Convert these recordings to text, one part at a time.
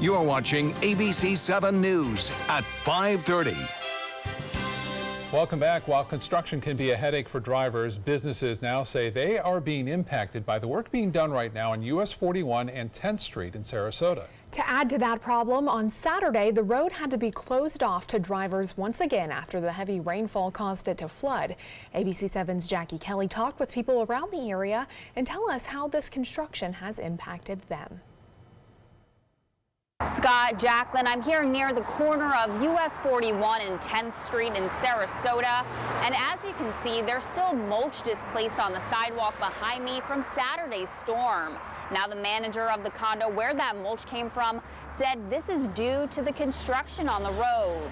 You're watching ABC7 News at 5:30. Welcome back. While construction can be a headache for drivers, businesses now say they are being impacted by the work being done right now on US 41 and 10th Street in Sarasota. To add to that problem, on Saturday, the road had to be closed off to drivers once again after the heavy rainfall caused it to flood. ABC7's Jackie Kelly talked with people around the area and tell us how this construction has impacted them. Scott, Jacqueline, I'm here near the corner of US 41 and 10th Street in Sarasota. And as you can see, there's still mulch displaced on the sidewalk behind me from Saturday's storm. Now, the manager of the condo where that mulch came from said this is due to the construction on the road.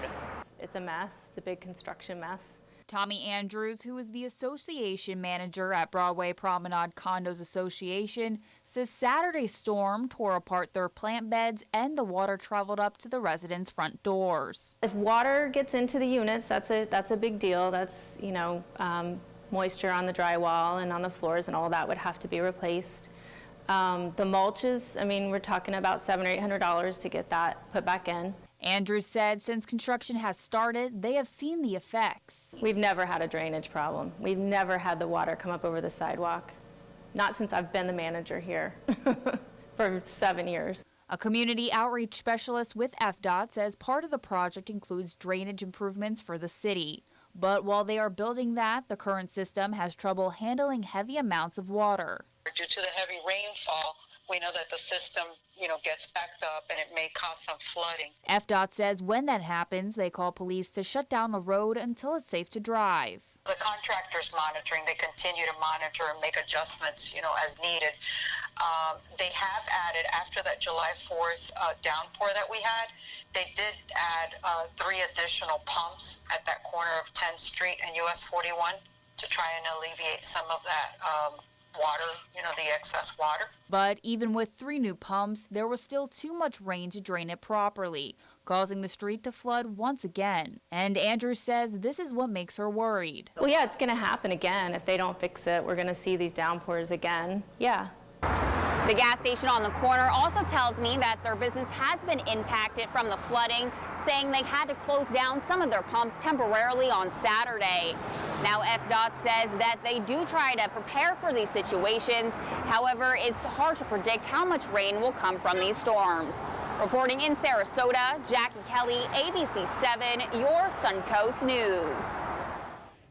It's a mess. It's a big construction mess. Tommy Andrews, who is the association manager at Broadway Promenade Condos Association, says Saturday's storm tore apart their plant beds and the water traveled up to the residents' front doors. If water gets into the units, that's a big deal. That's, moisture on the drywall and on the floors and all that would have to be replaced. The mulch is, we're talking about $700 or $800 to get that put back in. Andrews said since construction has started, they have seen the effects. We've never had a drainage problem. We've never had the water come up over the sidewalk. Not since I've been the manager here for 7 years. A community outreach specialist with FDOT says part of the project includes drainage improvements for the city. But while they are building that, the current system has trouble handling heavy amounts of water. Due to the heavy rainfall, we know that the system, gets backed up and it may cause some flooding. FDOT says when that happens, they call police to shut down the road until it's safe to drive. The contractor's monitoring. They continue to monitor and make adjustments, as needed. They have added, after that July 4th downpour that we had, they did add 3 additional pumps at that corner of 10th Street and US 41 to try and alleviate some of that water, the excess water. But even with 3 new pumps, there was still too much rain to drain it properly, causing the street to flood once again. And Andrew says this is what makes her worried. Well, yeah, it's going to happen again. If they don't fix it, we're going to see these downpours again. Yeah. The gas station on the corner also tells me that their business has been impacted from the flooding, saying they had to close down some of their pumps temporarily on Saturday. Now, FDOT says that they do try to prepare for these situations. However, it's hard to predict how much rain will come from these storms. Reporting in Sarasota, Jackie Kelly, ABC7, your Suncoast News.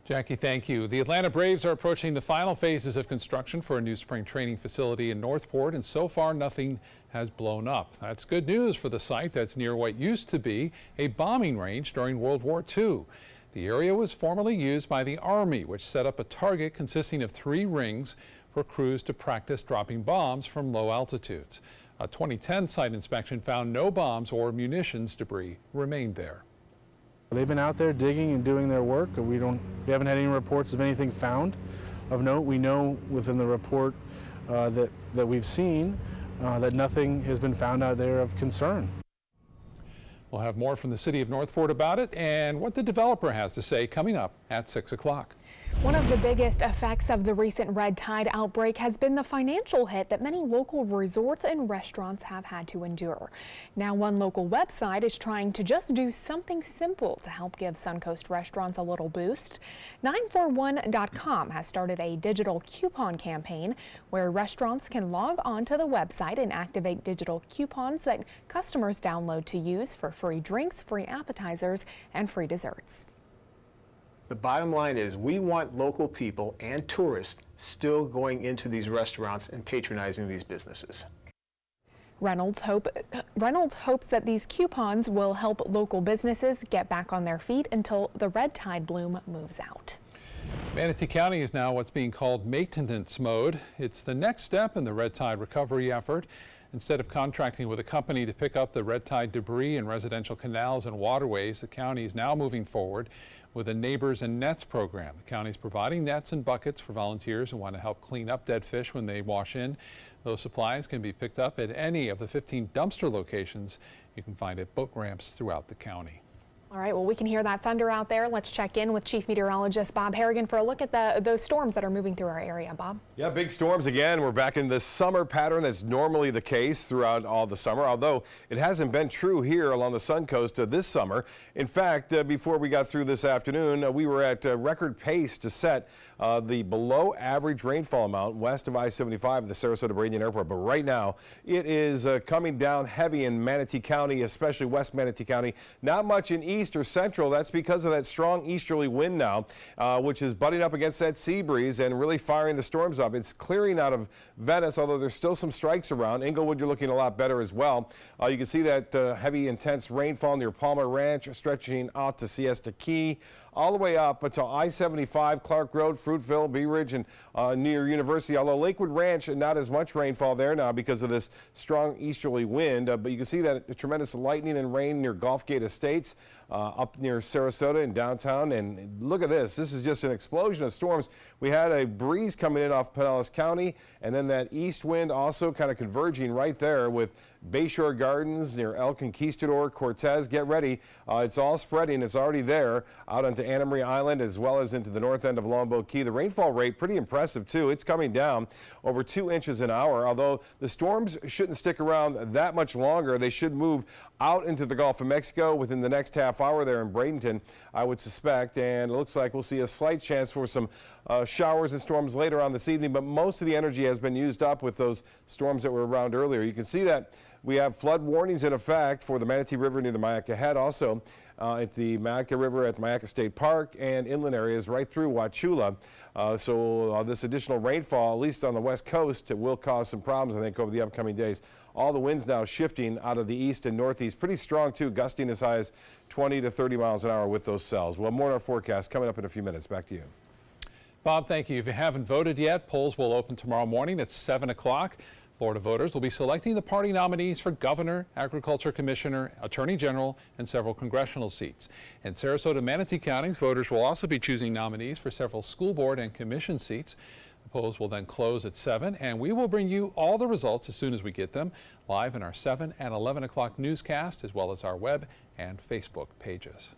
Jackie, thank you. The Atlanta Braves are approaching the final phases of construction for a new spring training facility in Northport, and so far nothing has blown up. That's good news for the site that's near what used to be a bombing range during World War II. The area was formerly used by the Army, which set up a target consisting of 3 rings for crews to practice dropping bombs from low altitudes. A 2010 site inspection found no bombs or munitions debris remained there. They've been out there digging and doing their work. We haven't had any reports of anything found of note. We know within the report that we've seen that nothing has been found out there of concern. We'll have more from the city of Northport about it and what the developer has to say coming up at 6 o'clock. One of the biggest effects of the recent red tide outbreak has been the financial hit that many local resorts and restaurants have had to endure. Now, one local website is trying to just do something simple to help give Suncoast restaurants a little boost. 941.com has started a digital coupon campaign where restaurants can log on to the website and activate digital coupons that customers download to use for free drinks, free appetizers, and free desserts. The bottom line is we want local people and tourists still going into these restaurants and patronizing these businesses. Reynolds hopes that these coupons will help local businesses get back on their feet until the red tide bloom moves out. Manatee County is now what's being called maintenance mode. It's the next step in the red tide recovery effort. Instead of contracting with a company to pick up the red tide debris in residential canals and waterways, the county is now moving forward with a Neighbors and Nets program. The county is providing nets and buckets for volunteers who want to help clean up dead fish when they wash in. Those supplies can be picked up at any of the 15 dumpster locations you can find at boat ramps throughout the county. All right, well, we can hear that thunder out there. Let's check in with Chief Meteorologist Bob Harrigan for a look at those storms that are moving through our area. Bob? Yeah, big storms again. We're back in this summer pattern that's normally the case throughout all the summer, although it hasn't been true here along the Sun Coast this summer. In fact, before we got through this afternoon, we were at record pace to set the below average rainfall amount west of I-75 at the Sarasota Bradenton Airport. But right now, it is coming down heavy in Manatee County, especially West Manatee County. Not much in east or central. That's because of that strong easterly wind now, which is butting up against that sea breeze and really firing the storms up. It's clearing out of Venice, although there's still some strikes around. Inglewood, you're looking a lot better as well. You can see that heavy, intense rainfall near Palmer Ranch, stretching out to Siesta Key, all the way up until I-75, Clark Road, Fruitville, Bee Ridge, and near University. Although Lakewood Ranch, not as much rainfall there now because of this strong easterly wind. But you can see that tremendous lightning and rain near Gulfgate Estates, up near Sarasota and downtown. And look at this. This is just an explosion of storms. We had a breeze coming in off Pinellas County, and then that east wind also kind of converging right there with Bayshore Gardens near El Conquistador, Cortez. Get ready. It's all spreading. It's already there out onto Anna Maria Island as well as into the north end of Longboat Key. The rainfall rate pretty impressive too. It's coming down over 2 inches an hour, although the storms shouldn't stick around that much longer. They should move out into the Gulf of Mexico within the next half hour there in Bradenton, I would suspect, and it looks like we'll see a slight chance for some showers and storms later on this evening, but most of the energy has been used up with those storms that were around earlier. You can see that we have flood warnings in effect for the Manatee River near the Myakka Head, also at the Myakka River at Myakka State Park and inland areas right through Wauchula. So this additional rainfall, at least on the west coast, will cause some problems, I think, over the upcoming days. All the winds now shifting out of the east and northeast, pretty strong too, gusting as high as 20 to 30 miles an hour with those cells. Well, more on our forecast coming up in a few minutes. Back to you. Bob, thank you. If you haven't voted yet, polls will open tomorrow morning at 7 o'clock. Florida voters will be selecting the party nominees for governor, agriculture commissioner, attorney general, and several congressional seats. In Sarasota and Manatee counties, voters will also be choosing nominees for several school board and commission seats. The polls will then close at 7, and we will bring you all the results as soon as we get them, live in our 7 and 11 o'clock newscast, as well as our web and Facebook pages.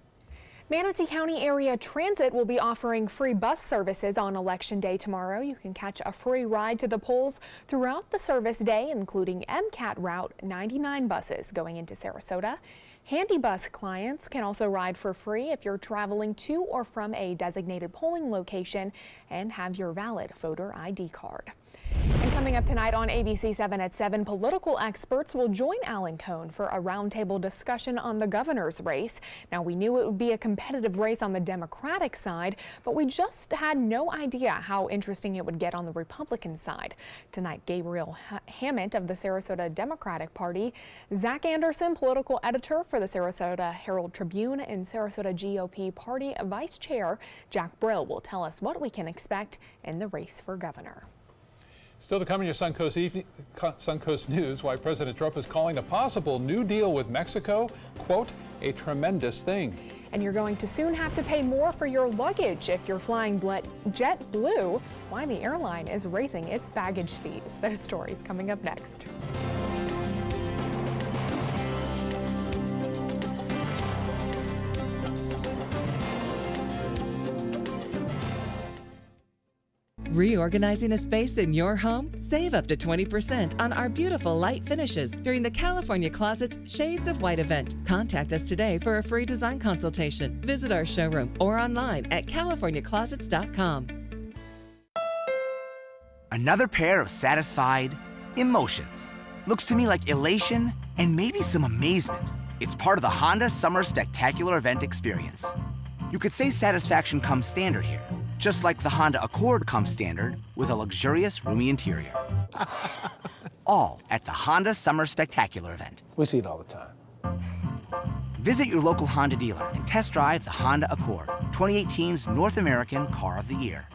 Manatee County Area Transit will be offering free bus services on Election Day tomorrow. You can catch a free ride to the polls throughout the service day, including MCAT Route 99 buses going into Sarasota. Handy Bus clients can also ride for free if you're traveling to or from a designated polling location and have your valid voter ID card. And coming up tonight on ABC7 at 7, political experts will join Alan Cohn for a roundtable discussion on the governor's race. Now, we knew it would be a competitive race on the Democratic side, but we just had no idea how interesting it would get on the Republican side. Tonight, Gabriel Hammett of the Sarasota Democratic Party, Zach Anderson, political editor for the Sarasota Herald Tribune, and Sarasota GOP Party Vice Chair Jack Brill will tell us what we can expect in the race for governor. Still to come in your Suncoast News, why President Trump is calling a possible new deal with Mexico, quote, a tremendous thing. And you're going to soon have to pay more for your luggage if you're flying JetBlue, why the airline is raising its baggage fees. Those stories coming up next. Reorganizing a space in your home? Save up to 20% on our beautiful light finishes during the California Closet's Shades of White event. Contact us today for a free design consultation. Visit our showroom or online at californiaclosets.com. Another pair of satisfied emotions. Looks to me like elation and maybe some amazement. It's part of the Honda Summer Spectacular event experience. You could say satisfaction comes standard here, just like the Honda Accord comes standard with a luxurious, roomy interior. All at the Honda Summer Spectacular event. We see it all the time. Visit your local Honda dealer and test drive the Honda Accord, 2018's North American Car of the Year.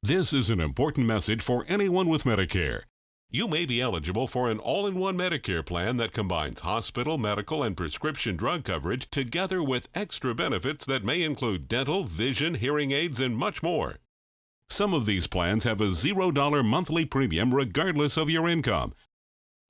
This is an important message for anyone with Medicare. You may be eligible for an all-in-one Medicare plan that combines hospital, medical, and prescription drug coverage together with extra benefits that may include dental, vision, hearing aids, and much more. Some of these plans have a $0 monthly premium regardless of your income.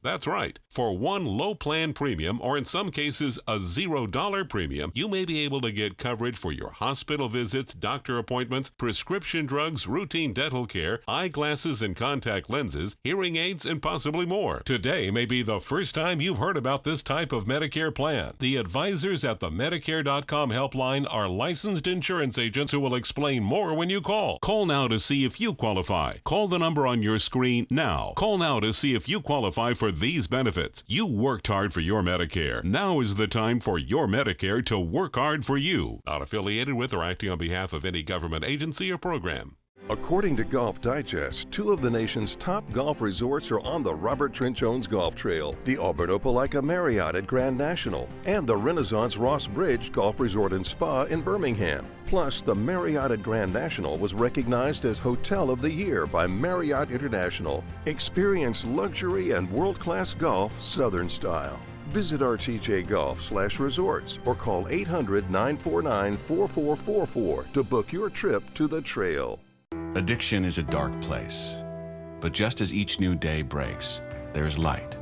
That's right. For one low plan premium, or in some cases a $0 premium, you may be able to get coverage for your hospital visits, doctor appointments, prescription drugs, routine dental care, eyeglasses and contact lenses, hearing aids, and possibly more. Today may be the first time you've heard about this type of Medicare plan. The advisors at the Medicare.com helpline are licensed insurance agents who will explain more when you call. Call now to see if you qualify. Call the number on your screen now. Call now to see if you qualify for these benefits. You worked hard for your Medicare. Now is the time for your Medicare to work hard for you. Not affiliated with or acting on behalf of any government agency or program. According to Golf Digest, 2 of the nation's top golf resorts are on the Robert Trent Jones Golf Trail, the Auburn Opelika Marriott at Grand National, and the Renaissance Ross Bridge Golf Resort and Spa in Birmingham. Plus, the Marriott at Grand National was recognized as Hotel of the Year by Marriott International. Experience luxury and world-class golf Southern style. Visit rtjgolf/resorts or call 800-949-4444 to book your trip to the trail. Addiction is a dark place, but just as each new day breaks, there is light.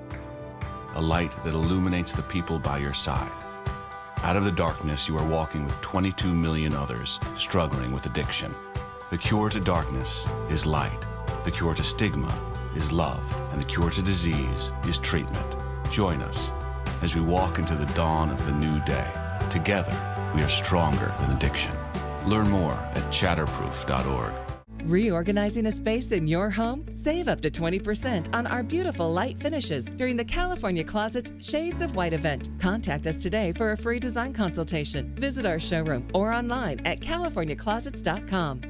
A light that illuminates the people by your side. Out of the darkness, you are walking with 22 million others struggling with addiction. The cure to darkness is light. The cure to stigma is love. And the cure to disease is treatment. Join us as we walk into the dawn of a new day. Together, we are stronger than addiction. Learn more at chatterproof.org. Reorganizing a space in your home? Save up to 20% on our beautiful light finishes during the California Closet's Shades of White event. Contact us today for a free design consultation. Visit our showroom or online at californiaclosets.com.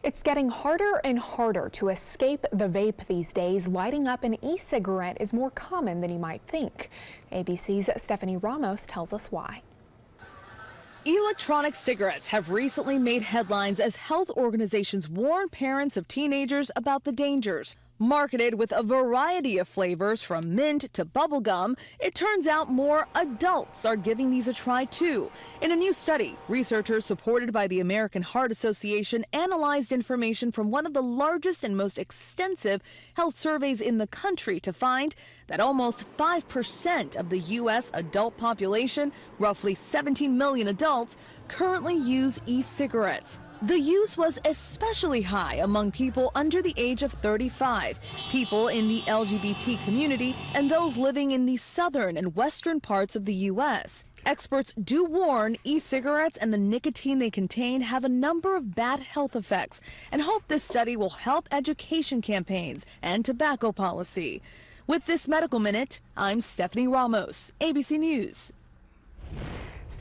It's getting harder and harder to escape the vape these days. Lighting up an e-cigarette is more common than you might think. ABC's Stephanie Ramos tells us why. Electronic cigarettes have recently made headlines as health organizations warn parents of teenagers about the dangers. Marketed with a variety of flavors from mint to bubblegum, it turns out more adults are giving these a try too. In a new study, researchers supported by the American Heart Association analyzed information from one of the largest and most extensive health surveys in the country to find that almost 5% of the U.S. adult population, roughly 17 million adults, currently use e-cigarettes. The use was especially high among people under the age of 35, people in the LGBT community, and those living in the southern and western parts of the U.S. Experts do warn e-cigarettes and the nicotine they contain have a number of bad health effects and hope this study will help education campaigns and tobacco policy. With this Medical Minute, I'm Stephanie Ramos, ABC News.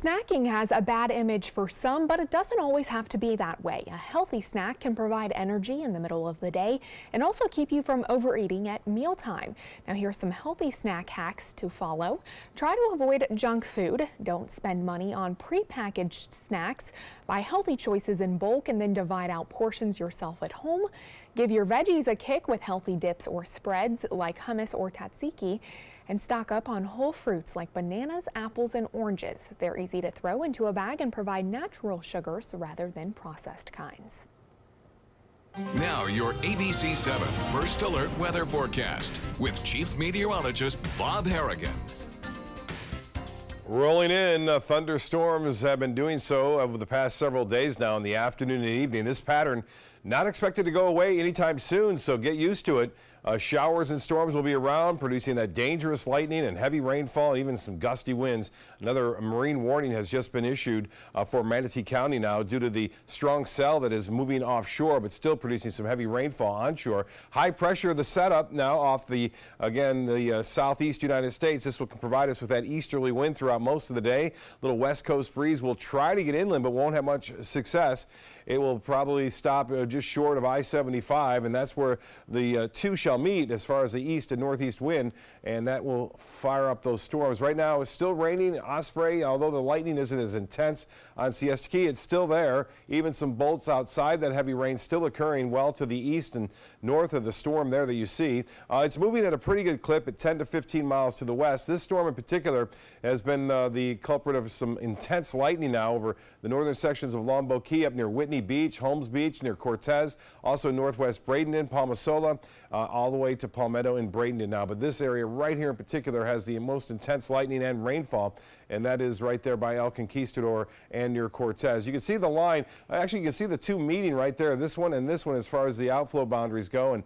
Snacking has a bad image for some, but it doesn't always have to be that way. A healthy snack can provide energy in the middle of the day and also keep you from overeating at mealtime. Now here's some healthy snack hacks to follow. Try to avoid junk food. Don't spend money on prepackaged snacks. Buy healthy choices in bulk and then divide out portions yourself at home. Give your veggies a kick with healthy dips or spreads like hummus or tzatziki. And stock up on whole fruits like bananas, apples, and oranges. They're easy to throw into a bag and provide natural sugars rather than processed kinds. Now your ABC7 First Alert weather forecast with Chief Meteorologist Bob Harrigan. Rolling in, thunderstorms have been doing so over the past several days now in the afternoon and evening. This pattern not expected to go away anytime soon, so get used to it. Showers and storms will be around, producing that dangerous lightning and heavy rainfall, and even some gusty winds. Another marine warning has just been issued for Manatee County now due to the strong cell that is moving offshore, but still producing some heavy rainfall onshore. High pressure, the setup now off the southeast United States. This will provide us with that easterly wind throughout most of the day. Little west coast breeze will try to get inland, but won't have much success. It will probably stop just short of I-75, and that's where the two shall meet as far as the east and northeast wind, and that will fire up those storms. Right now it's still raining in Osprey, although the lightning isn't as intense on Siesta Key. It's still there. Even some bolts outside that heavy rain still occurring well to the east and north of the storm there that you see. It's moving at a pretty good clip at 10 to 15 miles to the west. This storm in particular has been the culprit of some intense lightning now over the northern sections of Longboat Key up near Whitney Bikini Beach, Holmes Beach near Cortez, also northwest Bradenton, Palmasola, all the way to Palmetto and Bradenton now. But this area right here in particular has the most intense lightning and rainfall, and that is right there by El Conquistador and near Cortez. You can see the line. Actually, you can see the two meeting right there, this one and this one, as far as the outflow boundaries go. And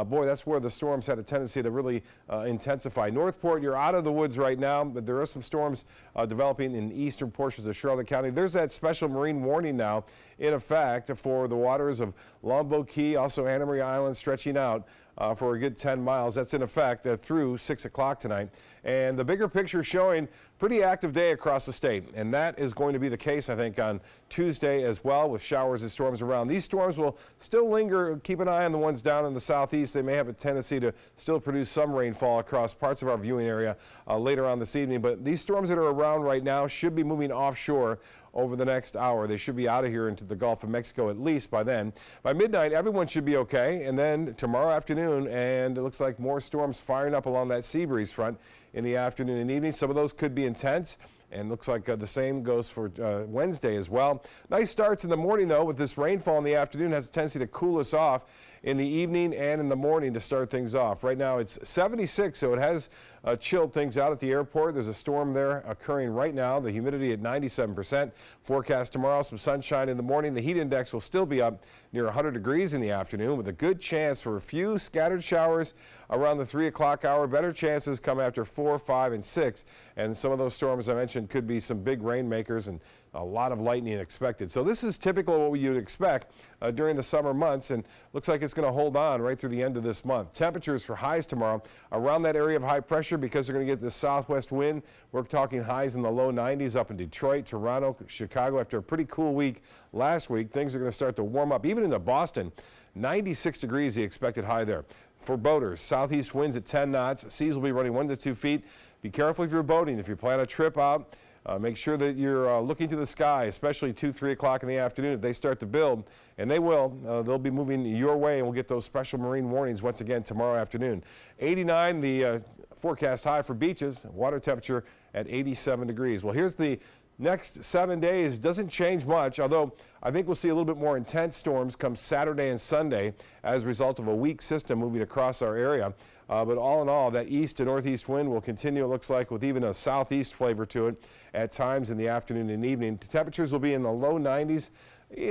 boy, that's where the storms had a tendency to really intensify. Northport, you're out of the woods right now, but there are some storms developing in eastern portions of Charlotte County. There's that special marine warning now in effect for the waters of Longboat Key, also Anna Maria Island, stretching out for a good 10 miles. That's in effect through 6 o'clock tonight. And the bigger picture showing pretty active day across the state. And that is going to be the case, I think, on Tuesday as well, with showers and storms around. These storms will still linger. Keep an eye on the ones down in the southeast. They may have a tendency to still produce some rainfall across parts of our viewing area later on this evening. But these storms that are around right now should be moving offshore over the next hour. They should be out of here into the Gulf of Mexico at least by then. By midnight, everyone should be okay. And then tomorrow afternoon, and it looks like more storms firing up along that sea breeze front in the afternoon and evening. Some of those could be intense. And looks like the same goes for Wednesday as well. Nice starts in the morning, though, with this rainfall in the afternoon has a tendency to cool us off in the evening and in the morning to start things off. Right now it's 76, so it has chilled things out at the airport. There's a storm there occurring right now. The humidity at 97%. Forecast tomorrow, some sunshine in the morning. The heat index will still be up near 100 degrees in the afternoon with a good chance for a few scattered showers around the 3 o'clock hour. Better chances come after 4, 5, and 6. And some of those storms I mentioned could be some big rainmakers and a lot of lightning expected. So this is typical of what you'd expect during the summer months, and looks like it's going to hold on right through the end of this month. Temperatures for highs tomorrow around that area of high pressure because they're going to get this southwest wind. We're talking highs in the low 90s up in Detroit, Toronto, Chicago. After a pretty cool week last week, things are going to start to warm up. Even into Boston, 96 degrees the expected high there. For boaters, southeast winds at 10 knots. Seas will be running 1 to 2 feet. Be careful if you're boating. If you plan a trip out, make sure that you're looking to the sky, especially 2, 3 o'clock in the afternoon. If they start to build, and they will, they'll be moving your way, and we'll get those special marine warnings once again tomorrow afternoon. 89, the forecast high for beaches, water temperature at 87 degrees. Well, here's the next 7 days. Doesn't change much, although I think we'll see a little bit more intense storms come Saturday and Sunday as a result of a weak system moving across our area. But all in all, that east to northeast wind will continue, it looks like, with even a southeast flavor to it at times in the afternoon and evening. Temperatures will be in the low 90s,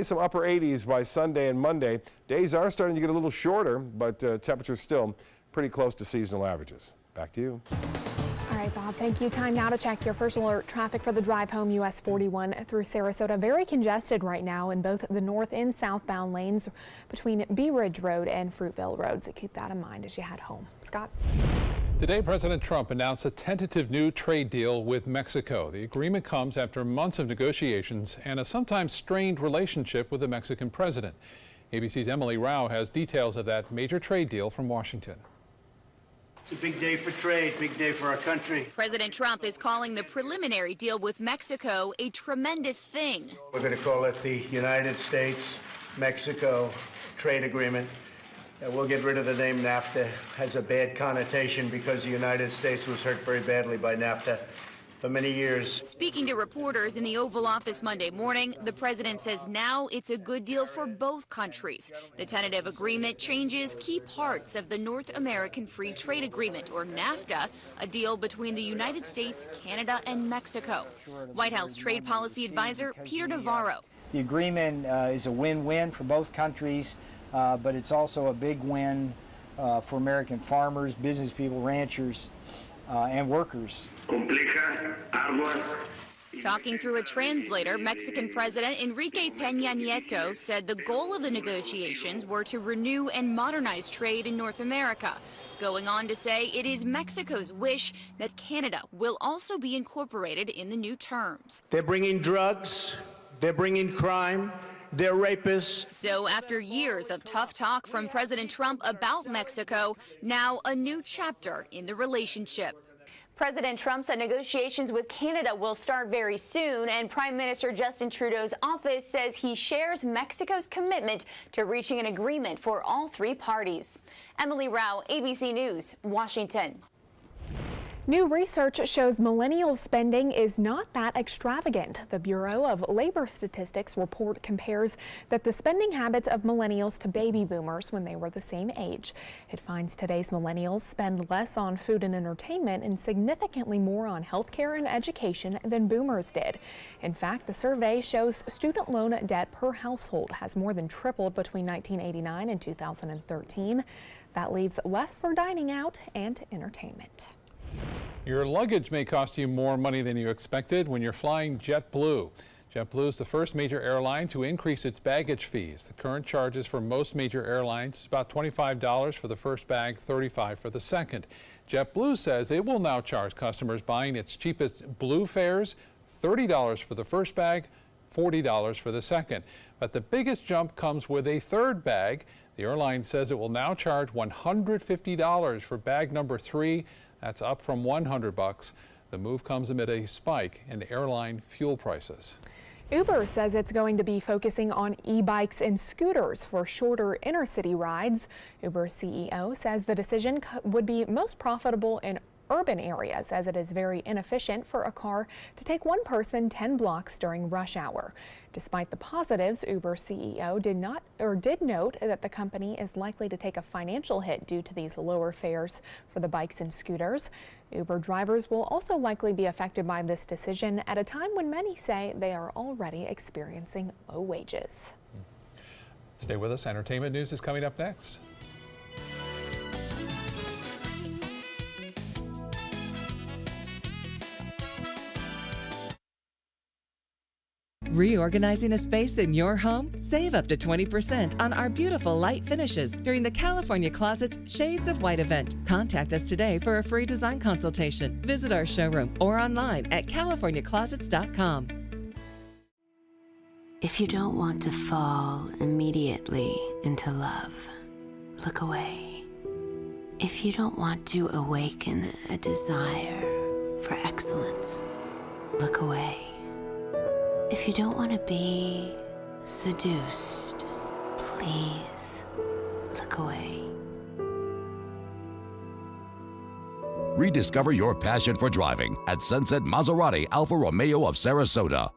some upper 80s by Sunday and Monday. Days are starting to get a little shorter, but temperatures still pretty close to seasonal averages. Back to you. All right, Bob, thank you. Time now to check your first alert traffic for the drive home US 41 through Sarasota. Very congested right now in both the north and southbound lanes between Bee Ridge Road and Fruitville Road. So keep that in mind as you head home. Scott? Today, President Trump announced a tentative new trade deal with Mexico. The agreement comes after months of negotiations and a sometimes strained relationship with the Mexican president. ABC's Emily Rao has details of that major trade deal from Washington. It's a big day for trade, big day for our country. President Trump is calling the preliminary deal with Mexico a tremendous thing. We're going to call it the United States-Mexico Trade Agreement. We'll get rid of the name NAFTA. It has a bad connotation because the United States was hurt very badly by NAFTA for many years. Speaking to reporters in the Oval Office Monday morning, the president says now it's a good deal for both countries. The tentative agreement changes key parts of the North American Free Trade Agreement, or NAFTA, a deal between the United States, Canada, and Mexico. White House Trade Policy Advisor Peter Navarro. The agreement is a win-win for both countries, but it's also a big win for American farmers, business people, ranchers, and workers. Talking through a translator, Mexican President Enrique Peña Nieto said the goal of the negotiations were to renew and modernize trade in North America, going on to say it is Mexico's wish that Canada will also be incorporated in the new terms. They're bringing drugs, they're bringing crime, they're rapists. So after years of tough talk from President Trump about Mexico, now a new chapter in the relationship. President Trump said negotiations with Canada will start very soon, and Prime Minister Justin Trudeau's office says he shares Mexico's commitment to reaching an agreement for all three parties. Emily Rao, ABC News, Washington. New research shows millennial spending is not that extravagant. The Bureau of Labor Statistics report compares that the spending habits of millennials to baby boomers when they were the same age. It finds today's millennials spend less on food and entertainment and significantly more on healthcare and education than boomers did. In fact, the survey shows student loan debt per household has more than tripled between 1989 and 2013. That leaves less for dining out and entertainment. Your luggage may cost you more money than you expected when you're flying JetBlue. JetBlue is the first major airline to increase its baggage fees. The current charges for most major airlines is about $25 for the first bag, $35 for the second. JetBlue says it will now charge customers buying its cheapest Blue fares $30 for the first bag, $40 for the second. But the biggest jump comes with a third bag. The airline says it will now charge $150 for bag number 3. That's up from $100. The move comes amid a spike in airline fuel prices. Uber says it's going to be focusing on e-bikes and scooters for shorter inner-city rides. Uber's CEO says the decision would be most profitable in urban areas, as it is very inefficient for a car to take one person 10 blocks during rush hour. Despite the positives, Uber CEO did note that the company is likely to take a financial hit due to these lower fares for the bikes and scooters. Uber drivers will also likely be affected by this decision at a time when many say they are already experiencing low wages. Stay with us. Entertainment news is coming up next. Reorganizing a space in your home? Save up to 20% on our beautiful light finishes during the California Closet's Shades of White event. Contact us today for a free design consultation. Visit our showroom or online at californiaclosets.com. If you don't want to fall immediately into love, look away. If you don't want to awaken a desire for excellence, look away. If you don't want to be seduced, please look away. Rediscover your passion for driving at Sunset Maserati Alfa Romeo of Sarasota.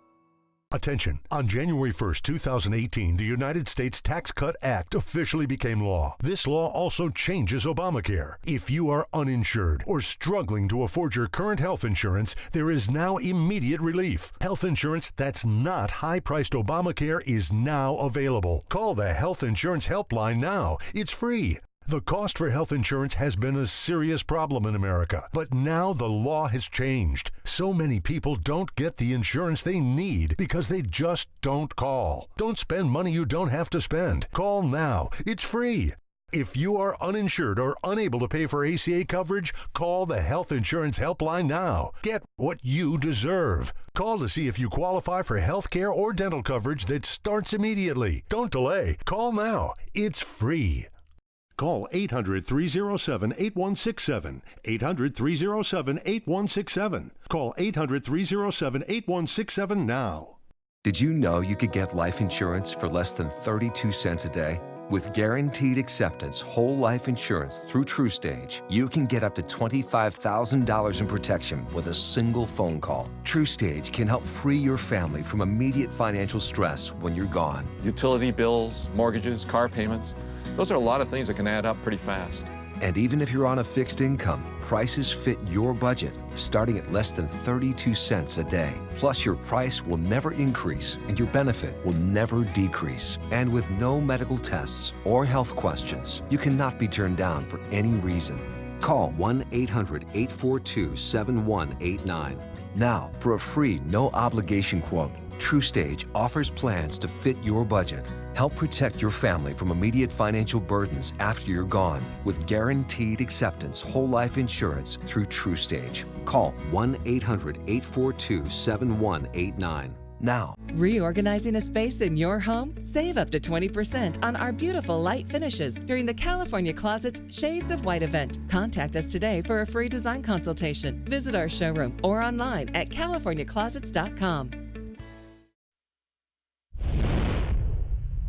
Attention. On January 1st, 2018, the United States Tax Cut Act officially became law. This law also changes Obamacare. If you are uninsured or struggling to afford your current health insurance, there is now immediate relief. Health insurance that's not high-priced Obamacare is now available. Call the Health Insurance Helpline now. It's free. The cost for health insurance has been a serious problem in America, but now the law has changed. So many people don't get the insurance they need because they just don't call. Don't spend money you don't have to spend. Call now. It's free. If you are uninsured or unable to pay for ACA coverage, call the Health Insurance Helpline now. Get what you deserve. Call to see if you qualify for health care or dental coverage that starts immediately. Don't delay. Call now. It's free. Call 800-307-8167. 800-307-8167. Call 800-307-8167 now. Did you know you could get life insurance for less than 32 cents a day? With guaranteed acceptance whole life insurance through TrueStage, you can get up to $25,000 in protection with a single phone call. TrueStage can help free your family from immediate financial stress when you're gone. Utility bills, mortgages, car payments, those are a lot of things that can add up pretty fast. And even if you're on a fixed income, prices fit your budget, starting at less than 32 cents a day. Plus, your price will never increase and your benefit will never decrease. And with no medical tests or health questions, you cannot be turned down for any reason. Call 1-800-842-7189. Now, for a free, no-obligation quote, TrueStage offers plans to fit your budget. Help protect your family from immediate financial burdens after you're gone with guaranteed acceptance whole life insurance through TrueStage. Call 1-800-842-7189 now. Reorganizing a space in your home? Save up to 20% on our beautiful light finishes during the California Closet's Shades of White event. Contact us today for a free design consultation. Visit our showroom or online at californiaclosets.com.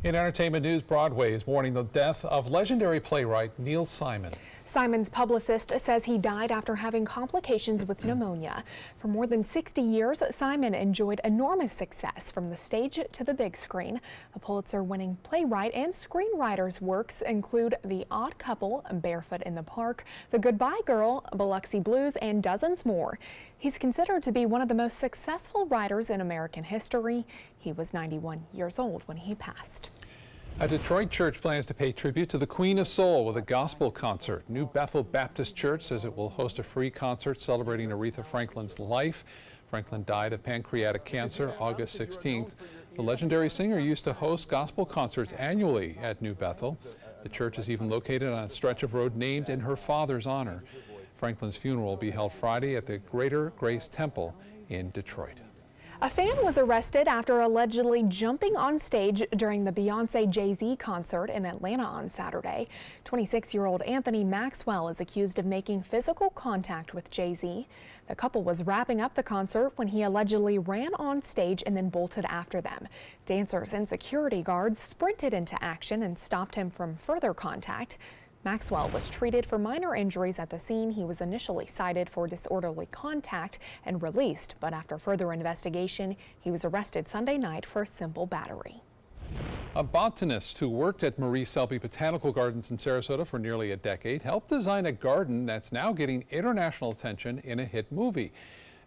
In entertainment news, Broadway is mourning the death of legendary playwright Neil Simon. Simon's publicist says he died after having complications with pneumonia. For more than 60 years, Simon enjoyed enormous success from the stage to the big screen. A Pulitzer-winning playwright and screenwriter's works include The Odd Couple, Barefoot in the Park, The Goodbye Girl, Biloxi Blues, and dozens more. He's considered to be one of the most successful writers in American history. He was 91 years old when he passed. A Detroit church plans to pay tribute to the Queen of Soul with a gospel concert. New Bethel Baptist Church says it will host a free concert celebrating Aretha Franklin's life. Franklin died of pancreatic cancer August 16th. The legendary singer used to host gospel concerts annually at New Bethel. The church is even located on a stretch of road named in her father's honor. Franklin's funeral will be held Friday at the Greater Grace Temple in Detroit. A fan was arrested after allegedly jumping on stage during the Beyonce Jay-Z concert in Atlanta on Saturday. 26-year-old Anthony Maxwell is accused of making physical contact with Jay-Z. The couple was wrapping up the concert when he allegedly ran on stage and then bolted after them. Dancers and security guards sprinted into action and stopped him from further contact. Maxwell was treated for minor injuries at the scene. He was initially cited for disorderly contact and released, but after further investigation, he was arrested Sunday night for simple battery. A botanist who worked at Marie Selby Botanical Gardens in Sarasota for nearly a decade helped design a garden that's now getting international attention in a hit movie.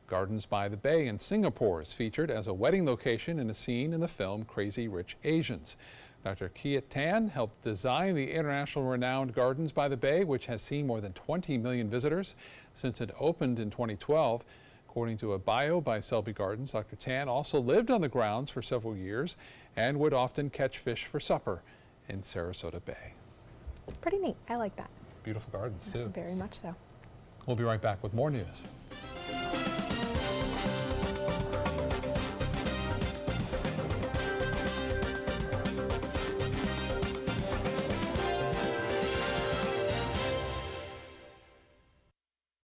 Gardens by the Bay in Singapore is featured as a wedding location in a scene in the film Crazy Rich Asians. Dr. Kiat Tan helped design the international renowned Gardens by the Bay, which has seen more than 20 million visitors since it opened in 2012. According to a bio by Selby Gardens, Dr. Tan also lived on the grounds for several years and would often catch fish for supper in Sarasota Bay. Pretty neat. I like that. Beautiful gardens, too. Very much so. We'll be right back with more news.